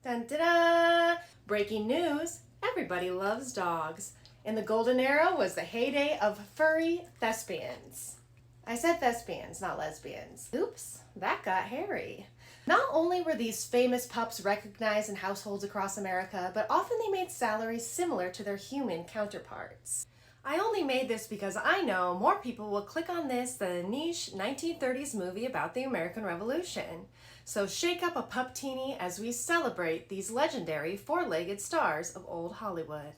Dun, da, da. Breaking news, everybody loves dogs. In the golden era was the heyday of furry thespians. I said thespians, not lesbians. Oops, that got hairy. Not only were these famous pups recognized in households across America, but often they made salaries similar to their human counterparts. I only made this because I know more people will click on this than a niche 1930s movie about the American Revolution. So shake up a pup teeny as we celebrate these legendary four-legged stars of old Hollywood.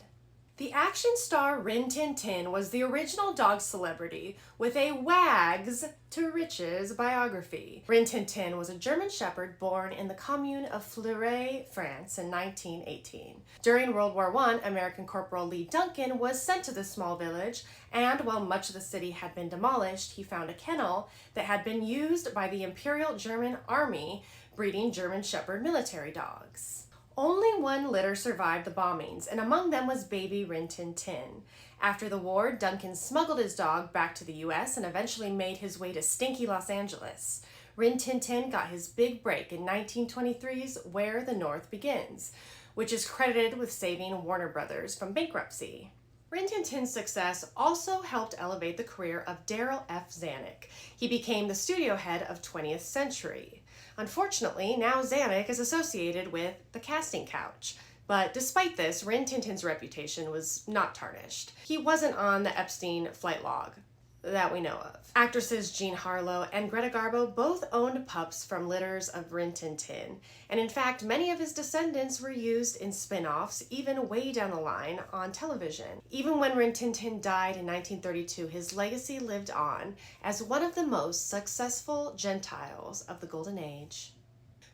The action star Rin Tin Tin was the original dog celebrity with a wags to riches biography. Rin Tin Tin was a German shepherd born in the commune of Fleury, France in 1918. During World War I, American Corporal Lee Duncan was sent to this small village, and while much of the city had been demolished, he found a kennel that had been used by the Imperial German Army breeding German Shepherd military dogs. Only one litter survived the bombings, and among them was baby Rin Tin Tin. After the war, Duncan smuggled his dog back to the US and eventually made his way to stinky Los Angeles. Rin Tin Tin got his big break in 1923's Where the North Begins, which is credited with saving Warner Brothers from bankruptcy. Rin Tin Tin's success also helped elevate the career of Darryl F. Zanuck. He became the studio head of 20th Century. Unfortunately, now Zanuck is associated with the casting couch. But despite this, Rin Tin Tin's reputation was not tarnished. He wasn't on the Epstein flight log that we know of. Actresses Jean Harlow and Greta Garbo both owned pups from litters of Rin Tin Tin, and in fact, many of his descendants were used in spin-offs, even way down the line on television. Even when Rin Tin Tin died in 1932, his legacy lived on as one of the most successful Gentiles of the Golden Age.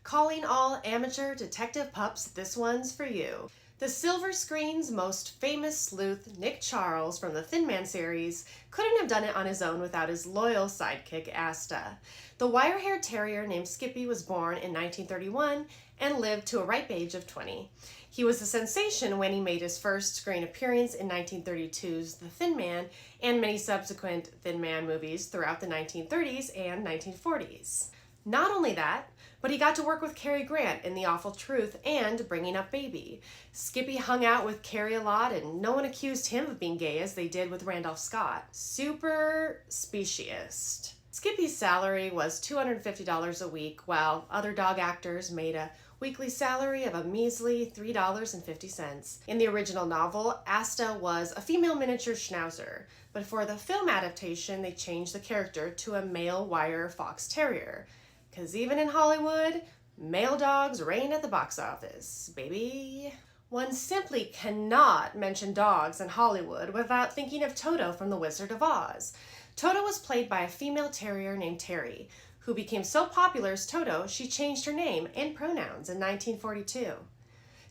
Calling all amateur detective pups, this one's for you. The silver screen's most famous sleuth, Nick Charles from the Thin Man series, couldn't have done it on his own without his loyal sidekick, Asta. The wire-haired terrier named Skippy was born in 1931 and lived to a ripe age of 20. He was a sensation when he made his first screen appearance in 1932's The Thin Man and many subsequent Thin Man movies throughout the 1930s and 1940s. Not only that, but he got to work with Cary Grant in The Awful Truth and Bringing Up Baby. Skippy hung out with Cary a lot, and no one accused him of being gay as they did with Randolph Scott. Super speciesist. Skippy's salary was $250 a week, while other dog actors made a weekly salary of a measly $3.50. In the original novel, Asta was a female miniature schnauzer, but for the film adaptation, they changed the character to a male wire fox terrier. Because even in Hollywood, male dogs reign at the box office, baby. One simply cannot mention dogs in Hollywood without thinking of Toto from The Wizard of Oz. Toto was played by a female terrier named Terry, who became so popular as Toto, she changed her name and pronouns in 1942.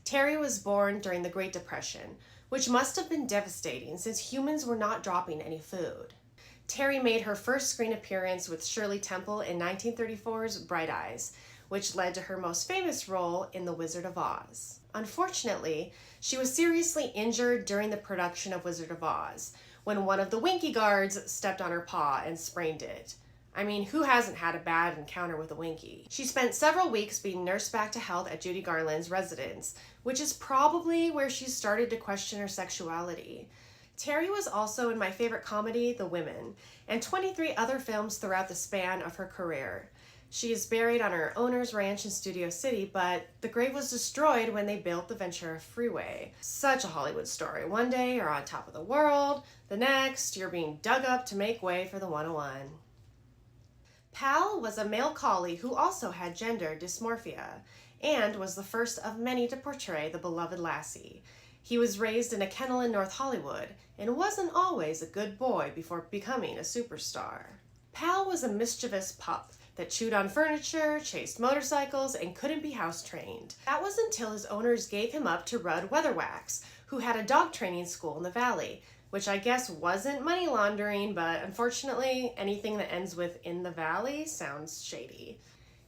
Terry was born during the Great Depression, which must have been devastating since humans were not dropping any food. Terry made her first screen appearance with Shirley Temple in 1934's Bright Eyes, which led to her most famous role in The Wizard of Oz. Unfortunately, she was seriously injured during the production of Wizard of Oz, when one of the Winky guards stepped on her paw and sprained it. I mean, who hasn't had a bad encounter with a Winky? She spent several weeks being nursed back to health at Judy Garland's residence, which is probably where she started to question her sexuality. Terry was also in my favorite comedy, The Women, and 23 other films throughout the span of her career. She is buried on her owner's ranch in Studio City, but the grave was destroyed when they built the Ventura Freeway. Such a Hollywood story. One day you're on top of the world, the next you're being dug up to make way for the 101. Pal was a male collie who also had gender dysmorphia, and was the first of many to portray the beloved lassie. He was raised in a kennel in North Hollywood and wasn't always a good boy before becoming a superstar. Pal was a mischievous pup that chewed on furniture, chased motorcycles, and couldn't be house-trained. That was until his owners gave him up to Rudd Weatherwax, who had a dog training school in the Valley, which I guess wasn't money laundering, but unfortunately, anything that ends with "in the Valley" sounds shady.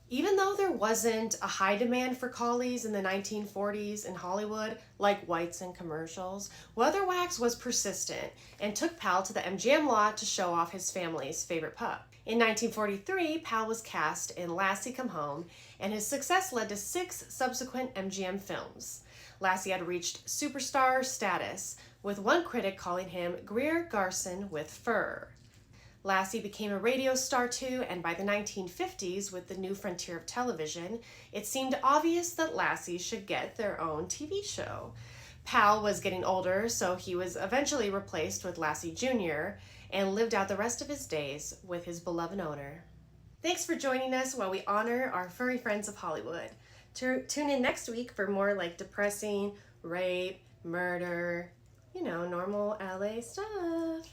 Even though there wasn't a high demand for collies in the 1940s in Hollywood, like whites in commercials, Weatherwax was persistent and took Pal to the MGM lot to show off his family's favorite pup. In 1943, Pal was cast in Lassie Come Home, and his success led to 6 subsequent MGM films. Lassie had reached superstar status, with one critic calling him Greer Garson with fur. Lassie became a radio star too, and by the 1950s, with the new frontier of television, it seemed obvious that Lassie should get their own TV show. Pal was getting older, so he was eventually replaced with Lassie Jr. and lived out the rest of his days with his beloved owner. Thanks for joining us while we honor our furry friends of Hollywood. Tune in next week for more like depressing, rape, murder, normal LA stuff.